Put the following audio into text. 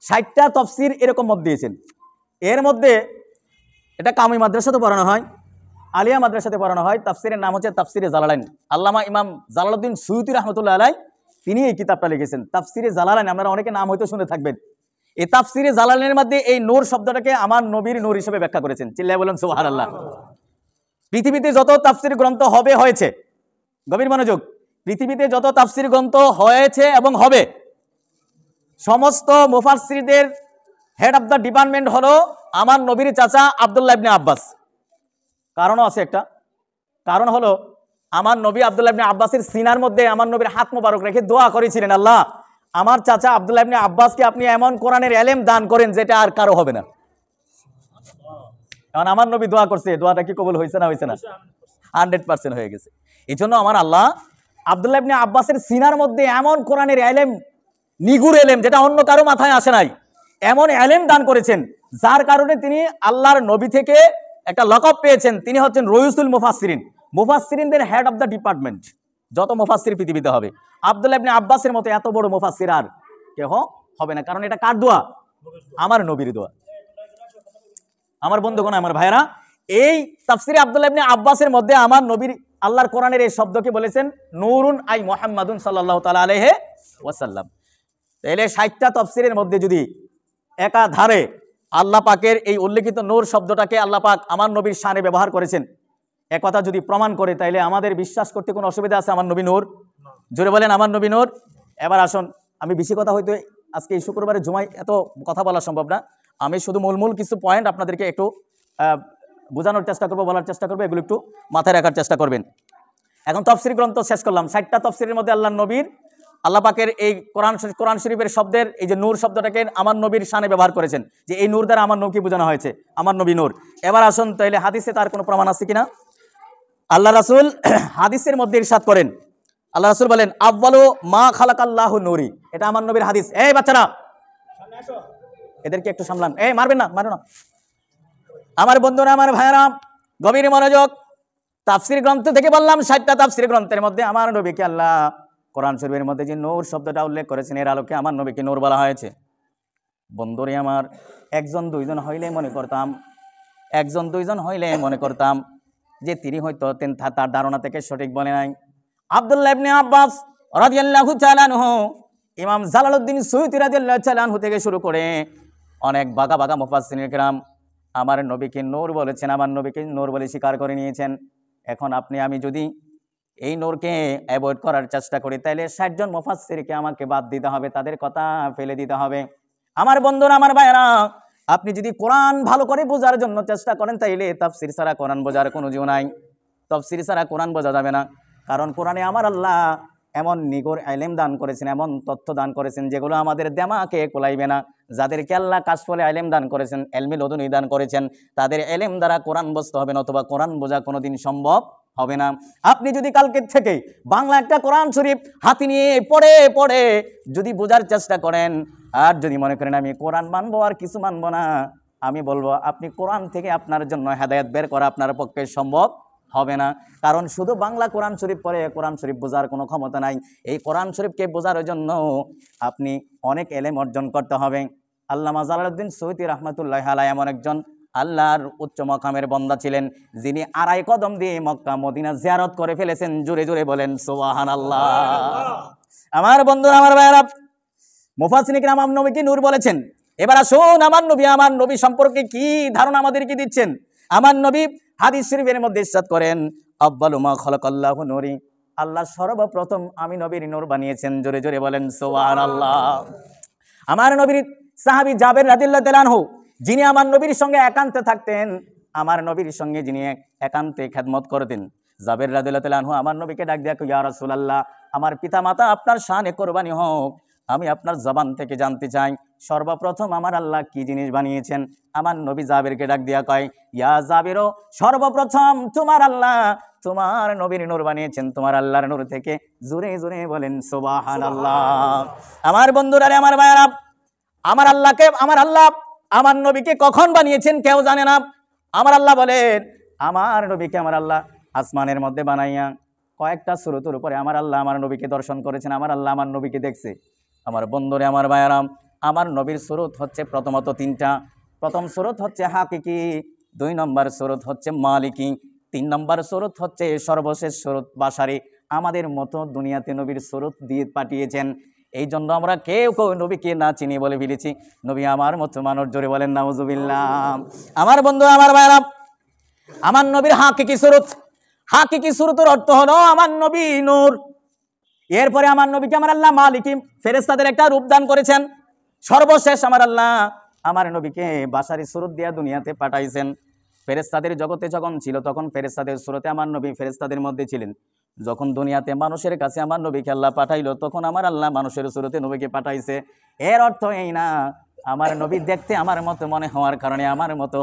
60টা তাফসীর এরকম মত দিয়েছেন। এর মধ্যে এটা কামি মাদ্রাসাতে পড়ানো হয়, আলিয়া মাদ্রাসাতে পড়ানো হয়। তাফসীরের নাম হচ্ছে তাফসীরে জালালাইন। আল্লামা ইমাম জালালউদ্দিন সুয়ুতী রাহমাতুল্লাহ আলাইহি তিনি এই কিতাবটা লিখেছেন, তাফসীরে জালালাইন। আপনারা অনেকে নাম হয়তো শুনে থাকবেন। এই তাফসীরে জালালাইনের মধ্যে এই নূর শব্দটাকে আমার নবীর নূর হিসেবে ব্যাখ্যা করেছেন। চিল্লায়ে বলেন সুবহানাল্লাহ। পৃথিবীতে যত তাফসীর গ্রন্থ হয়েছে, গভীর মনোযোগ, পৃথিবীতে যত তাফসীর গ্রন্থ হয়েছে এবং হবে, সমস্ত মুফাসসিরদের হেড অফ দ্য ডিপার্টমেন্ট হলো আমার নবীর চাচা আব্দুল্লাহ ইবনে আব্বাস। কারণও আছে একটা, কারণ হলো আমার নবী আব্দুল্লাহ ইবনে আব্বাসের সিনার মধ্যে আমার নবীর হাত মোবারক রেখে দোয়া করেছিলেন, আল্লাহ আমার চাচা আব্দুল্লাহ ইবনে আব্বাসকে আপনি এমন কোরআনের ইলম দান করেন যেটা আর কারো হবে না। কারণ আমার নবী দোয়া করছে, দোয়াটা কি কবুল হয়েছে না? হয়েছে না? 100% হয়ে গেছে। এই জন্য আমার আল্লাহ আব্দুল্লাহ ইবনে আব্বাসের সিনার মধ্যে এমন কোরআনের ইলম, নিগুর ইলম, যেটা অন্য কারো মাথায় আসে নাই, এমন ইলম দান করেছেন যার কারণে তিনি আল্লাহর নবী থেকে একটা লকব পেয়েছেন। তিনি হচ্ছেন রইসুল মুফাসসিরিন, মুফাসসিরিনদের হেড অফ দ্য ডিপার্টমেন্ট। যত মুফাসসির পৃথিবীতে হবে, আব্দুল্লাহ ইবনে আব্বাসের মতো এত বড় মুফাসসির আর কেউ হবে না। কারণ এটা কার দোয়া? আমার নবীর দোয়া। আমার বন্ধুগণ, আমার ভাইরা, এই তাফসিরে আব্দুল্লাহ ইবনে আব্বাসের মধ্যে আমার নবীর আল্লাহর কোরআনের এই শব্দকে বলেছেন নূরুন আই মুহাম্মাদুন সাল্লাল্লাহু তাআলা আলাইহি ওয়াসাল্লাম। তাহলে 60টা তাফসিরের মধ্যে যদি একাধারে আল্লাহ পাকের এই উল্লেখিত নূর শব্দটাকে আল্লাহ পাক আমার নবীর শানে ব্যবহার করেছেন, একথা যদি প্রমাণ করে, তাইলে আমাদের বিশ্বাস করতে কোনো অসুবিধা আছে? আমার নবী নূর, জোরে বলেন আমার নবী নূর। এবার আসুন, আমি বেশি কথা হয়তো আজকে এই শুক্রবারে জুমায় এত কথা বলা সম্ভব না, আমি শুধু মূল কিছু পয়েন্ট আপনাদেরকে একটু বোঝানোর চেষ্টা করবো, বলার চেষ্টা করবো, এগুলো একটু মাথায় রাখার চেষ্টা করবেন। এখন তাফসীর গ্রন্থ শেষ করলাম। 60টা তাফসীরের মধ্যে আল্লাহ নবীর, আল্লাহ পাকের এই কোরআন শরীফের শব্দের এই যে নূর শব্দটাকে আমার নবীর শানে ব্যবহার করেছেন, যে এই নূর দ্বারা আমার নবীকে বোঝানো হয়েছে, আমার নবী নূর। এবার আসুন, তাইলে হাদিসে তার কোনো প্রমাণ আছে কিনা? আল্লাহ রাসূল হাদিসের মধ্যে ইরশাদ করেন, আল্লাহ রাসূল বলেন আউয়ালু মা খালাকাল্লাহু নূরি। এটা আমার নবীর হাদিস। এই বাচ্চারা সামনে আসো, এদেরকে একটু সামলান, এই মারবেন না, মারো না। আমার বন্ধুরা, আমার ভাইরা, গভীর মনোযোগ। তাফসীর গ্রন্থ থেকে বললাম 60টা তাফসীর গ্রন্থের মধ্যে আমার নবীকে আল্লাহ কোরআন শরীফের মধ্যে যে নূর শব্দটা উল্লেখ করেছেন, এর আলোকে আমার নবীকে নূর বলা হয়েছে। বন্ধুরে আমার, একজন দুইজন হইলে মনে করতাম যে তিনি হয়তো তার ধারণা থেকে সঠিক বলে নাই। আব্দুল্লাহ ইবনে আব্বাস রাদিয়াল্লাহু তাআলা আনহু, ইমাম জালালউদ্দিন সুয়ুতী রাদিয়াল্লাহু তাআলা আনহু থেকে শুরু করে অনেক বাগা মুফাসসিরিন কিরাম আমার নবীকে নূর বলেছেন, আমার নবীকে নূর বলে স্বীকার করে নিয়েছেন। এখন আপনি আমি যদি এই নূরকে অ্যাভয়েড করার চেষ্টা করি, তাহলে 60 জন মুফাসসিরকে আমাকে বাদ দিতে হবে, তাদের কথা ফেলে দিতে হবে। আমার বন্ধুরা, আমার ভাইরা, আপনি যদি কোরআন ভালো করে বোঝার জন্য চেষ্টা করেন, তাইলে তাফসীর ছাড়া কোরআন বোঝার কোনো জিও নাই। তাফসীর ছাড়া কোরআন বোঝা যাবে না। কারণ কোরআনে আমার আল্লাহ এমন নিগর ইলম দান করেছেন, এমন তথ্য দান করেছেন, যেগুলো আমাদের দিমাগে কোলাইবে না। যাদেরকে আল্লাহ কাশফুল ইলম দান করেছেন, ইলমে লদুনি দান করেছেন, তাদের ইলম দ্বারা কোরআন বুঝতে হবে না, অথবা কোরআন বোঝা কোনোদিন সম্ভব হবে না। আপনি যদি কালকে থেকে বাংলা একটা কোরআন শরীফ হাতে নিয়ে পড়ে যদি বোঝার চেষ্টা করেন, আর যদি মনে করেন আমি কোরআন মানবো আর কিছু মানবো না, আমি বলবো আপনি কোরআন থেকে আপনার জন্য হেদায়েত বের করা আপনার পক্ষে সম্ভব হবে না। কারণ শুধু বাংলা কোরআন শরীফ পড়ে কোরআন শরীফ বোঝার কোনো ক্ষমতা নাই। এই কোরআন শরীফকে বোঝার জন্য আপনি অনেক ইলম অর্জন করতে হবে। আল্লামা জালালউদ্দিন সুয়ুতী রাহমাতুল্লাহি আলাইহি এমন একজন আল্লাহর উচ্চ মাকামের বান্দা ছিলেন, যিনি 2.5 কদম দিয়ে মক্কা মদিনা জিয়ারত করে ফেলেছেন। জোরে জোরে বলেন সুবহানাল্লাহ। আমার বন্ধুরা, আমার ভাইরা, মুফাসসিরিন কিরাম আমার নবীকে নূর বলেছেন। এবার আসুন, আমার নবী সম্পর্কে কি ধারণা আমাদেরকে দিচ্ছেন। আমার নবী হাদিস শরীফের মধ্যে ইরশাদ করেন আউয়ালু মা খালাকাল্লাহু নূরি, আল্লাহ সর্বপ্রথম আমি নবীর নূর বানিয়েছেন। জোরে জোরে বলেন সুবহানাল্লাহ। আমার নবীর সাহাবী জাবের রাদিয়াল্লাহু তাআলা আনহু, যিনি আমার নবীর সঙ্গে একান্তে থাকতেন, আমার নবীর সঙ্গে যিনি একান্তে খেদমত করতেন, জাবের রাদিয়াল্লাহু তাআলা আনহু আমার নবীকে ডাক দিয়া কয়, ইয়া রাসূলুল্লাহ, আমার পিতামাতা আপনার শানে কুরবানি হোক, আমি আপনার জবান থেকে জানতে চাই সর্বপ্রথম আমার আল্লাহ কি জিনিস বানিয়েছেন। আমার নবী জাবেরকে ডাক দিয়া কয়, ইয়া জাবেরো, সর্বপ্রথম তোমার আল্লাহ তোমার নবীর নূর বানিয়েছেন, তোমার আল্লাহর নূর থেকে। জোরে জোরে বলেন সুবহানাল্লাহ। আমার বন্ধুরা, আমার ভাইরা, আমার আল্লাহ আমার নবীকে কখন বানিয়েছেন কেউ জানে না। আমার আল্লাহ বলেন, আমার নবীকে আমার আল্লাহ আসমানের মধ্যে বানাইয়া কয়েকটা সূরাতের উপরে আমার আল্লাহ আমার নবীকে দর্শন করেছেন, আমার আল্লাহ আমার নবীকে দেখছে। আমার বন্ধুরে, আমার ভাইরা, আমার নবীর সুরত হচ্ছে প্রথমত তিনটা। প্রথম সুরত হচ্ছে হাকিকি, 2 নম্বর সুরত হচ্ছে মালিকি, 3 নম্বর সুরত হচ্ছে সর্বশেষ সুরত বাশারি। আমাদের মতো দুনিয়াতে নবীর সুরত দিয়ে পাঠিয়েছেন। এই জন্য আমরা কেউ নবীকে না চিনি বলে ফেলেছি নবী আমার মতো মানুষ। জোরে বলেন নাউজুবিল্লাহ। আমার বন্ধু, আমার ভাইরা, আমার নবীর হাকিকি সুরত, হাকিকি সুরতের অর্থ হলো আমার নবী নূর। এরপরে আমার নবীকে আমার আল্লাহ মালিকি, ফেরেশতাদের একটা রূপ দান করেছেন। সর্বশেষ আমার আল্লাহ আমার নবীকে বাশারি সুরত দিয়া দুনিয়াতে পাঠাইছেন। ফেরেশতাদের জগতে যখন ছিল তখন ফেরেশতাদের সুরতে আমার নবী ফেরেশতাদের মধ্যে ছিলেন। যখন দুনিয়াতে মানুষের কাছে আমার নবীকে আল্লাহ পাঠাইলো তখন আমার আল্লাহ মানুষের সুরতে নবীকে পাঠাইছে। এর অর্থ এই না আমার নবী দেখতে আমার মতো মনে হওয়ার কারণে আমার মতো